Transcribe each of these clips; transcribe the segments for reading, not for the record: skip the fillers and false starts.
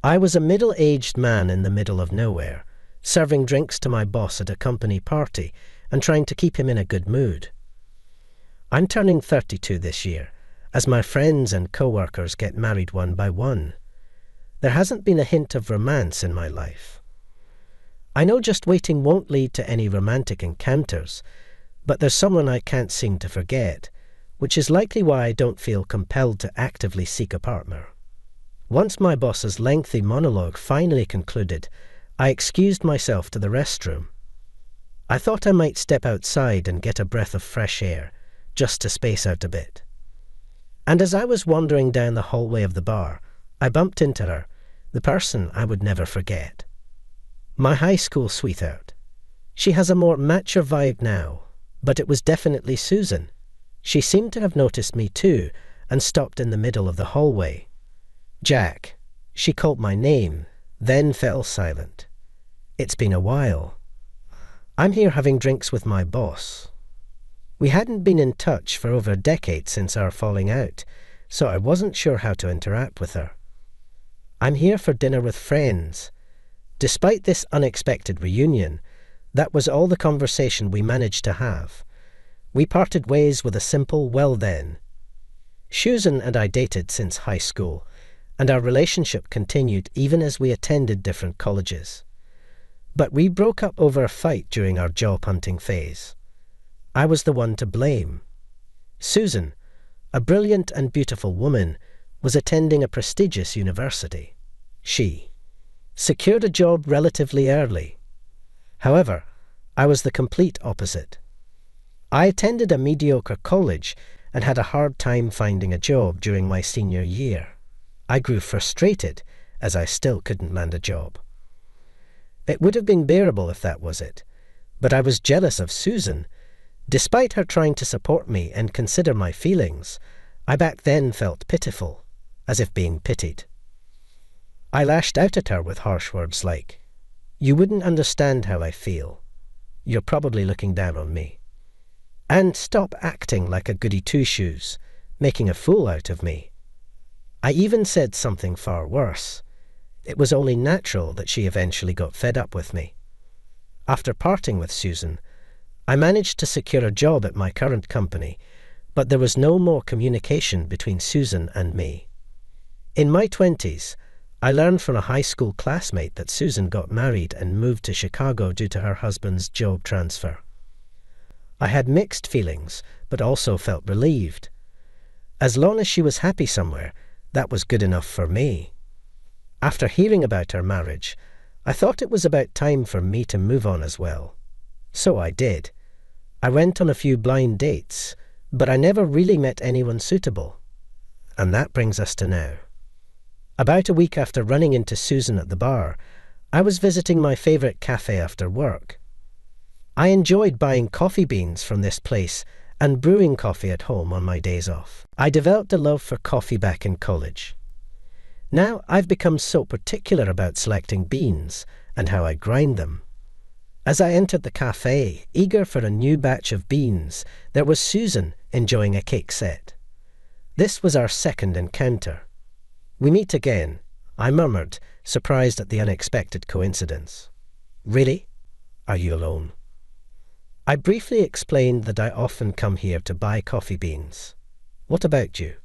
I was a middle-aged man in the middle of nowhere, serving drinks to my boss at a company party and trying to keep him in a good mood. I'm turning 32 this year, as my friends and co-workers get married one by one. There hasn't been a hint of romance in my life. I know just waiting won't lead to any romantic encounters, but there's someone I can't seem to forget, which is likely why I don't feel compelled to actively seek a partner. Once my boss's lengthy monologue finally concluded, I excused myself to the restroom. I thought I might step outside and get a breath of fresh air, just to space out a bit. And as I was wandering down the hallway of the bar, I bumped into her, the person I would never forget. My high school sweetheart. She has a more mature vibe now, but it was definitely Susan. She seemed to have noticed me too and stopped in the middle of the hallway. Jack. She called my name, then fell silent. It's been a while. I'm here having drinks with my boss. We hadn't been in touch for over a decade since our falling out, so I wasn't sure how to interact with her. I'm here for dinner with friends. Despite this unexpected reunion, that was all the conversation we managed to have. We parted ways with a simple "well then." Susan and I dated since high school, and our relationship continued even as we attended different colleges. But we broke up over a fight during our job hunting phase. I was the one to blame. Susan, a brilliant and beautiful woman, was attending a prestigious university. She secured a job relatively early. However, I was the complete opposite. I attended a mediocre college and had a hard time finding a job during my senior year. I grew frustrated as I still couldn't land a job. It would have been bearable if that was it, but I was jealous of Susan. Despite her trying to support me and consider my feelings, I back then felt pitiful, as if being pitied. I lashed out at her with harsh words like, "You wouldn't understand how I feel. You're probably looking down on me. And stop acting like a goody two-shoes, making a fool out of me." I even said something far worse. It was only natural that she eventually got fed up with me. After parting with Susan, I managed to secure a job at my current company, but there was no more communication between Susan and me. In my 20s, I learned from a high school classmate that Susan got married and moved to Chicago due to her husband's job transfer. I had mixed feelings, but also felt relieved. As long as she was happy somewhere, that was good enough for me. After hearing about her marriage, I thought it was about time for me to move on as well. So I did. I went on a few blind dates, but I never really met anyone suitable. And that brings us to now. About a week after running into Susan at the bar, I was visiting my favourite cafe after work. I enjoyed buying coffee beans from this place and brewing coffee at home on my days off. I developed a love for coffee back in college. Now I've become so particular about selecting beans and how I grind them. As I entered the cafe, eager for a new batch of beans, there was Susan enjoying a cake set. This was our second encounter. "We meet again," I murmured, surprised at the unexpected coincidence. "Really? Are you alone?" I briefly explained that I often come here to buy coffee beans. "What about you?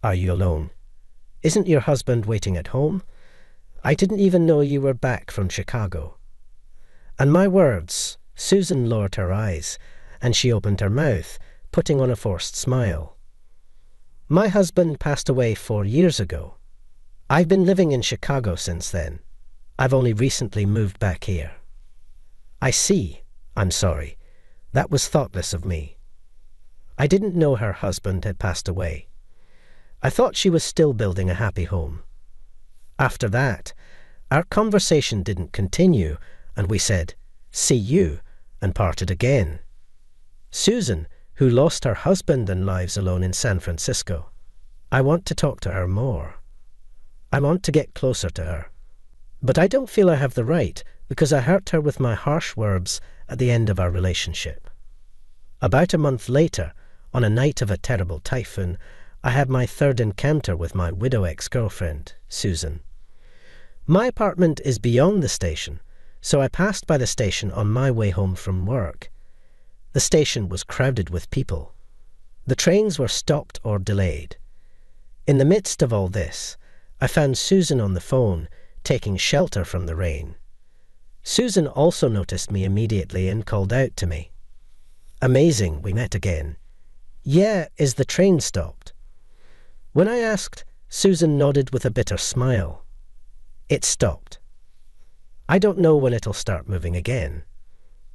Are you alone? Isn't your husband waiting at home? I didn't even know you were back from Chicago." And my words, Susan lowered her eyes, and she opened her mouth, putting on a forced smile. "My husband passed away 4 years ago. I've been living in Chicago since then. I've only recently moved back here." "I see. I'm sorry. That was thoughtless of me. I didn't know her husband had passed away. I thought she was still building a happy home." After that, our conversation didn't continue, and we said, "See you," and parted again. Susan, who lost her husband and lives alone in San Francisco. I want to talk to her more. I want to get closer to her. But I don't feel I have the right because I hurt her with my harsh words at the end of our relationship. About a month later, on a night of a terrible typhoon, I had my third encounter with my widow ex-girlfriend, Susan. My apartment is beyond the station, so I passed by the station on my way home from work. The station was crowded with people. The trains were stopped or delayed. In the midst of all this, I found Susan on the phone, taking shelter from the rain. Susan also noticed me immediately and called out to me. Amazing, we met again. Yeah, is the train stopped? When I asked, Susan nodded with a bitter smile. It stopped. I don't know when it'll start moving again.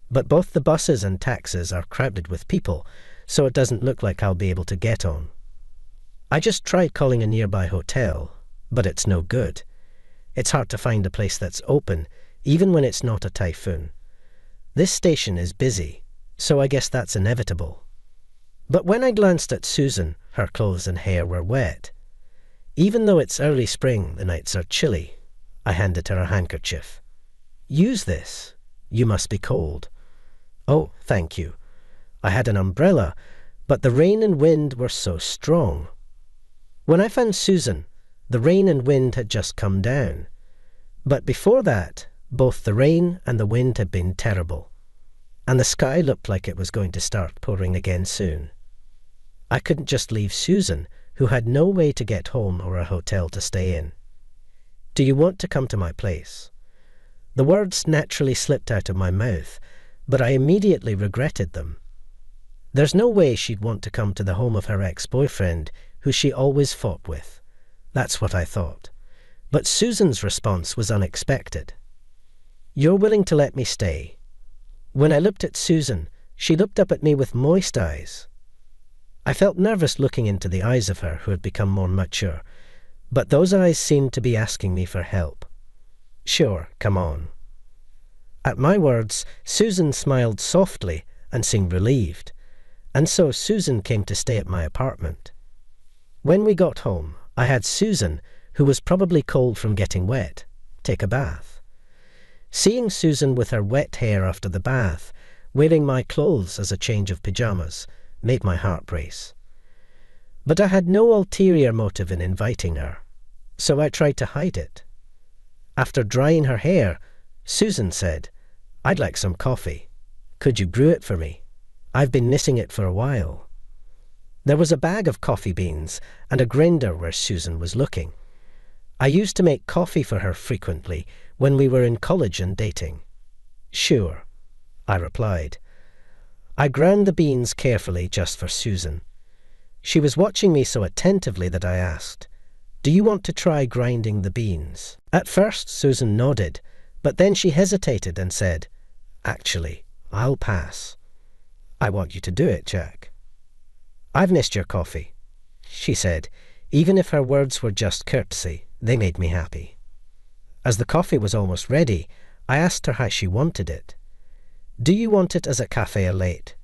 But both the buses and taxis are crowded with people, so it doesn't look like I'll be able to get on. I just tried calling a nearby hotel, but it's no good. It's hard to find a place that's open, even when it's not a typhoon. This station is busy, so I guess that's inevitable. But when I glanced at Susan, her clothes and hair were wet. Even though it's early spring, the nights are chilly. I handed her a handkerchief. Use this. You must be cold. Oh, thank you. I had an umbrella, but the rain and wind were so strong. When I found Susan, the rain and wind had just come down. But before that, both the rain and the wind had been terrible, and the sky looked like it was going to start pouring again soon. I couldn't just leave Susan, who had no way to get home or a hotel to stay in. Do you want to come to my place? The words naturally slipped out of my mouth, but I immediately regretted them. There's no way she'd want to come to the home of her ex-boyfriend, who she always fought with. That's what I thought. But Susan's response was unexpected. You're willing to let me stay? When I looked at Susan, she looked up at me with moist eyes. I felt nervous looking into the eyes of her, who had become more mature, but those eyes seemed to be asking me for help. Sure, come on. At my words, Susan smiled softly and seemed relieved, and so Susan came to stay at my apartment. When we got home, I had Susan, who was probably cold from getting wet, take a bath. Seeing Susan with her wet hair after the bath, wearing my clothes as a change of pyjamas, made my heart race. But I had no ulterior motive in inviting her, so I tried to hide it. After drying her hair, Susan said, I'd like some coffee. Could you brew it for me? I've been missing it for a while. There was a bag of coffee beans and a grinder where Susan was looking. I used to make coffee for her frequently when we were in college and dating. Sure, I replied. I ground the beans carefully just for Susan. She was watching me so attentively that I asked, Do you want to try grinding the beans? At first Susan nodded, but then she hesitated and said, Actually, I'll pass. I want you to do it, Jack. I've missed your coffee, she said. Even if her words were just courtesy, they made me happy. As the coffee was almost ready, I asked her how she wanted it. Do you want it as a café au lait?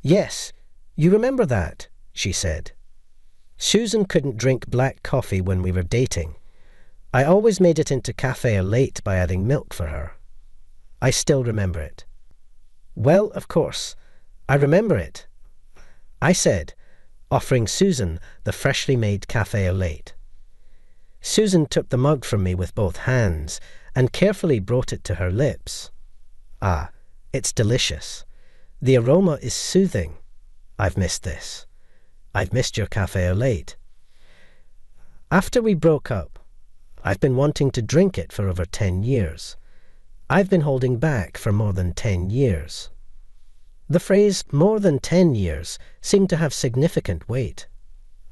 Yes, you remember that, she said. Susan couldn't drink black coffee when we were dating. I always made it into café au lait by adding milk for her. I still remember it. Well, of course, I remember it, I said, offering Susan the freshly made café au lait. Susan took the mug from me with both hands and carefully brought it to her lips. Ah, it's delicious. The aroma is soothing. I've missed this. I've missed your café au lait. After we broke up, I've been wanting to drink it for over 10 years. I've been holding back for more than 10 years. The phrase more than 10 years seemed to have significant weight.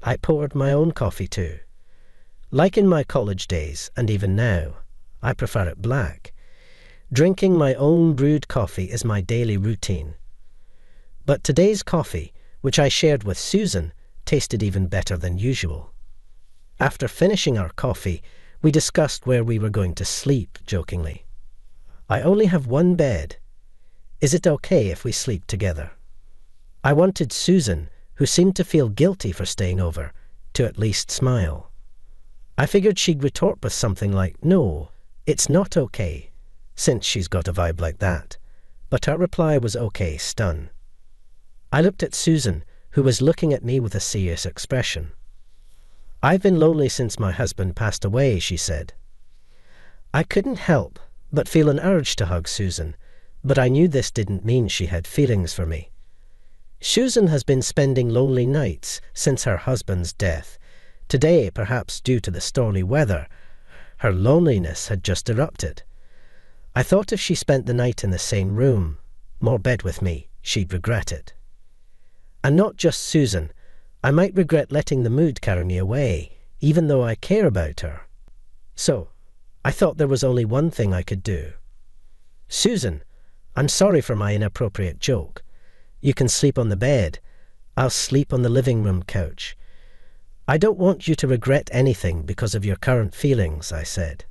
I poured my own coffee too. Like in my college days, and even now, I prefer it black. Drinking my own brewed coffee is my daily routine. But today's coffee, which I shared with Susan, tasted even better than usual. After finishing our coffee, we discussed where we were going to sleep, jokingly. I only have one bed. Is it okay if we sleep together? I wanted Susan, who seemed to feel guilty for staying over, to at least smile. I figured she'd retort with something like, No, it's not okay, since she's got a vibe like that. But her reply was okay, stun. I looked at Susan, who was looking at me with a serious expression. I've been lonely since my husband passed away, she said. I couldn't help but feel an urge to hug Susan, but I knew this didn't mean she had feelings for me. Susan has been spending lonely nights since her husband's death. Today, perhaps due to the stormy weather, her loneliness had just erupted. I thought if she spent the night in the same room, more bed with me, she'd regret it. And not just Susan, I might regret letting the mood carry me away, even though I care about her. So, I thought there was only one thing I could do. Susan, I'm sorry for my inappropriate joke. You can sleep on the bed. I'll sleep on the living room couch. I don't want you to regret anything because of your current feelings, I said.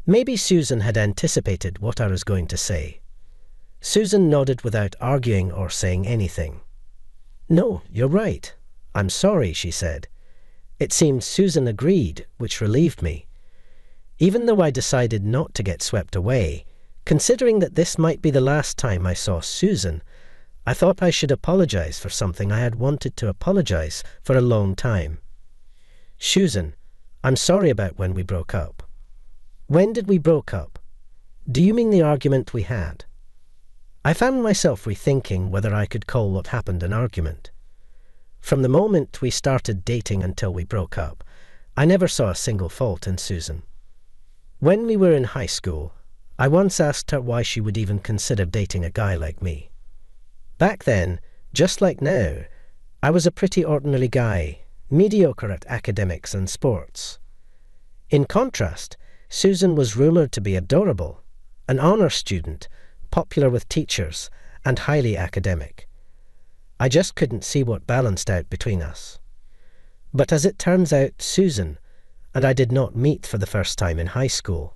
Maybe Susan had anticipated what I was going to say. Susan nodded without arguing or saying anything. No, you're right. I'm sorry, she said. It seemed Susan agreed, which relieved me. Even though I decided not to get swept away, considering that this might be the last time I saw Susan, I thought I should apologize for something I had wanted to apologize for a long time. Susan, I'm sorry about when we broke up. When did we broke up? Do you mean the argument we had? I found myself rethinking whether I could call what happened an argument. From the moment we started dating until we broke up, I never saw a single fault in Susan. When we were in high school, I once asked her why she would even consider dating a guy like me. Back then, just like now, I was a pretty ordinary guy, mediocre at academics and sports. In contrast, Susan was rumoured to be adorable, an honour student, popular with teachers, and highly academic. I just couldn't see what balanced out between us. But as it turns out, Susan and I did not meet for the first time in high school.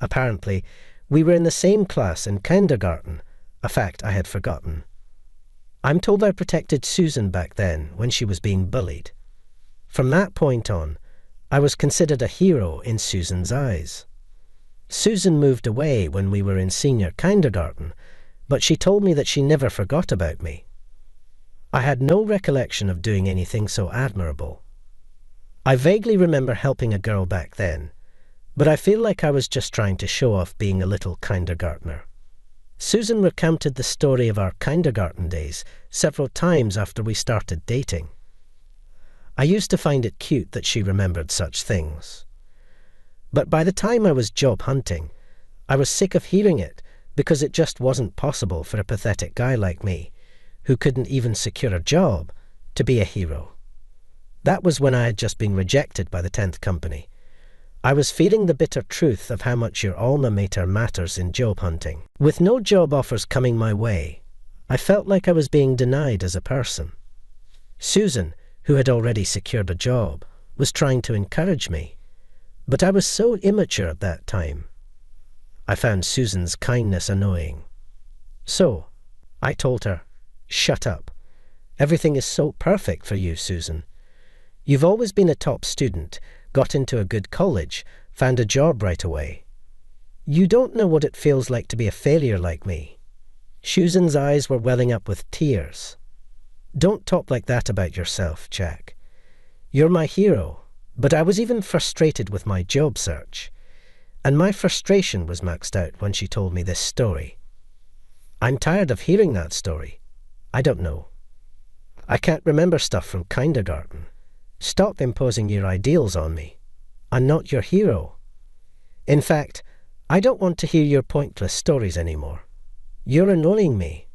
Apparently, we were in the same class in kindergarten, a fact I had forgotten. I'm told I protected Susan back then when she was being bullied. From that point on, I was considered a hero in Susan's eyes. Susan moved away when we were in senior kindergarten, but she told me that she never forgot about me. I had no recollection of doing anything so admirable. I vaguely remember helping a girl back then, but I feel like I was just trying to show off being a little kindergartner. Susan recounted the story of our kindergarten days several times after we started dating. I used to find it cute that she remembered such things. But by the time I was job hunting, I was sick of hearing it because it just wasn't possible for a pathetic guy like me, who couldn't even secure a job, to be a hero. That was when I had just been rejected by the 10th company. I was feeling the bitter truth of how much your alma mater matters in job hunting. With no job offers coming my way, I felt like I was being denied as a person. Susan, who had already secured a job, was trying to encourage me, but I was so immature at that time. I found Susan's kindness annoying. So, I told her, "Shut up. Everything is so perfect for you, Susan. You've always been a top student, got into a good college, found a job right away. You don't know what it feels like to be a failure like me." Susan's eyes were welling up with tears. "Don't talk like that about yourself, Jack. You're my hero, but I was even frustrated with my job search. And my frustration was maxed out when she told me this story. I'm tired of hearing that story. I don't know. I can't remember stuff from kindergarten. Stop imposing your ideals on me. I'm not your hero. In fact, I don't want to hear your pointless stories anymore. You're annoying me."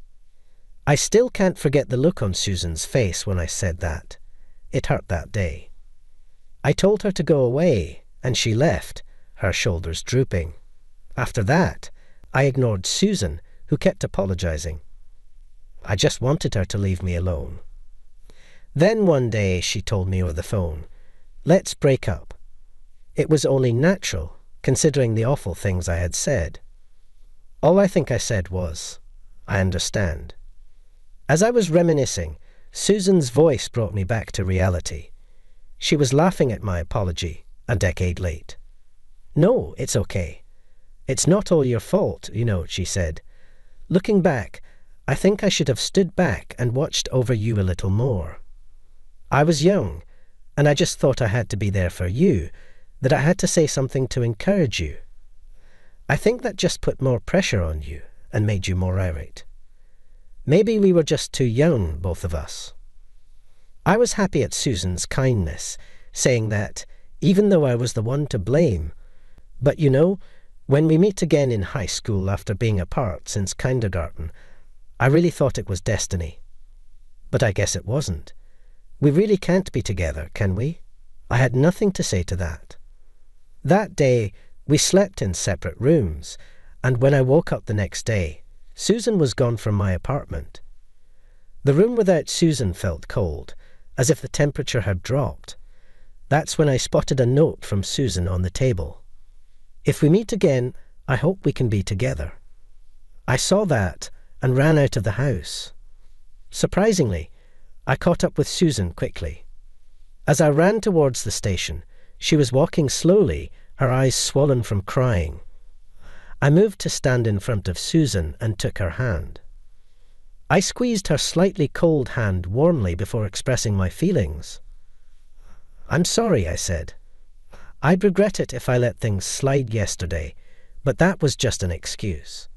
I still can't forget the look on Susan's face when I said that. It hurt that day. I told her to go away, and she left, her shoulders drooping. After that, I ignored Susan, who kept apologizing. I just wanted her to leave me alone. Then one day she told me over the phone, "Let's break up." It was only natural, considering the awful things I had said. All I think I said was, "I understand." As I was reminiscing, Susan's voice brought me back to reality. She was laughing at my apology, a decade late. "No, it's okay. It's not all your fault, you know," she said. "Looking back, I think I should have stood back and watched over you a little more. I was young, and I just thought I had to be there for you, that I had to say something to encourage you. I think that just put more pressure on you and made you more irate. Maybe we were just too young, both of us. I was happy at Susan's kindness, saying that, even though I was the one to blame, but you know, when we meet again in high school after being apart since kindergarten, I really thought it was destiny. But I guess it wasn't. We really can't be together, can we? I had nothing to say to that. That day, we slept in separate rooms, and when I woke up the next day, Susan was gone from my apartment. The room without Susan felt cold, as if the temperature had dropped. That's when I spotted a note from Susan on the table. If we meet again, I hope we can be together. I saw that and ran out of the house. Surprisingly, I caught up with Susan quickly. As I ran towards the station, she was walking slowly, her eyes swollen from crying. I moved to stand in front of Susan and took her hand. I squeezed her slightly cold hand warmly before expressing my feelings. "I'm sorry," I said. "I'd regret it if I let things slide yesterday, but that was just an excuse.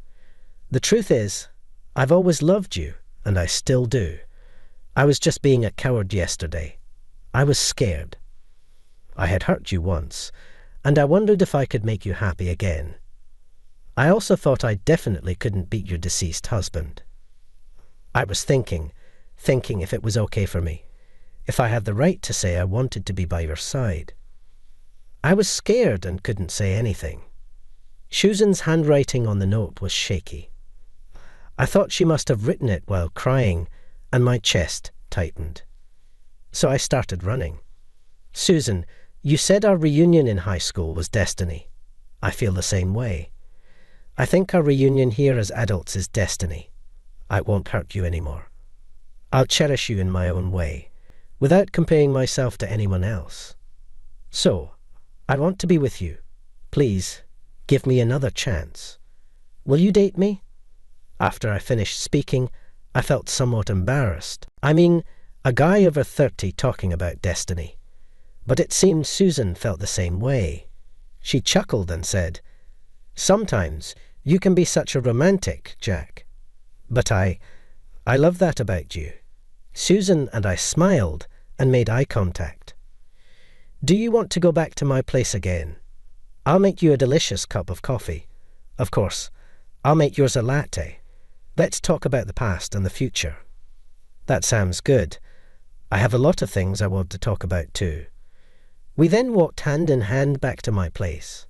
The truth is, I've always loved you, and I still do. I was just being a coward yesterday. I was scared. I had hurt you once, and I wondered if I could make you happy again. I also thought I definitely couldn't beat your deceased husband. I was thinking if it was okay for me, if I had the right to say I wanted to be by your side. I was scared and couldn't say anything." Susan's handwriting on the note was shaky. I thought she must have written it while crying, and my chest tightened. So I started running. "Susan, you said our reunion in high school was destiny. I feel the same way. I think our reunion here as adults is destiny. I won't hurt you anymore. I'll cherish you in my own way, without comparing myself to anyone else. So, I want to be with you. Please, give me another chance. Will you date me?" After I finished speaking, I felt somewhat embarrassed. I mean, a guy over 30 talking about destiny. But it seemed Susan felt the same way. She chuckled and said, "Sometimes you can be such a romantic, Jack. But I love that about you." Susan and I smiled and made eye contact. "Do you want to go back to my place again? I'll make you a delicious cup of coffee. Of course, I'll make yours a latte. Let's talk about the past and the future." "That sounds good. I have a lot of things I want to talk about too." We then walked hand in hand back to my place.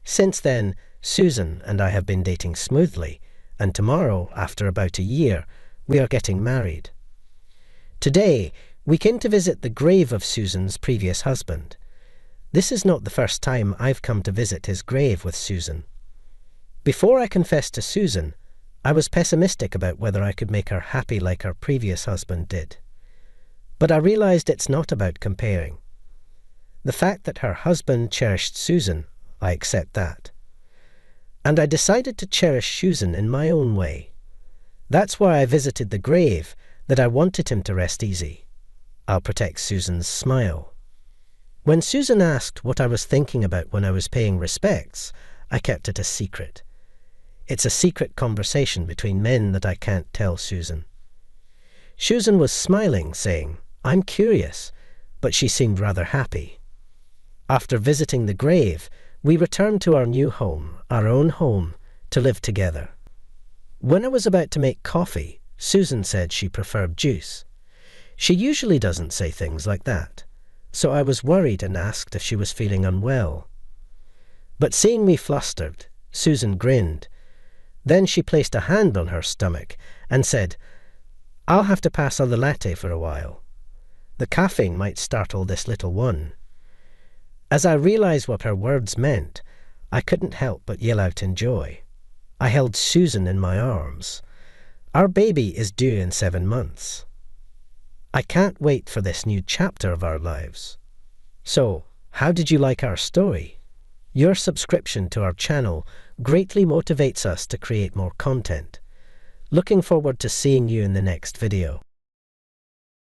Since then, Susan and I have been dating smoothly, and tomorrow, after about a year, we are getting married. Today, we came to visit the grave of Susan's previous husband. This is not the first time I've come to visit his grave with Susan. Before I confessed to Susan, I was pessimistic about whether I could make her happy like her previous husband did. But I realized it's not about comparing. The fact that her husband cherished Susan, I accept that. And I decided to cherish Susan in my own way. That's why I visited the grave, that I wanted him to rest easy. I'll protect Susan's smile. When Susan asked what I was thinking about when I was paying respects, I kept it a secret. It's a secret conversation between men that I can't tell Susan. Susan was smiling, saying, "I'm curious," but she seemed rather happy. After visiting the grave, we returned to our new home, our own home, to live together. When I was about to make coffee, Susan said she preferred juice. She usually doesn't say things like that, so I was worried and asked if she was feeling unwell. But seeing me flustered, Susan grinned. Then she placed a hand on her stomach and said, "I'll have to pass on the latte for a while. The caffeine might startle this little one." As I realized what her words meant, I couldn't help but yell out in joy. I held Susan in my arms. Our baby is due in 7 months. I can't wait for this new chapter of our lives. So, how did you like our story? Your subscription to our channel greatly motivates us to create more content. Looking forward to seeing you in the next video.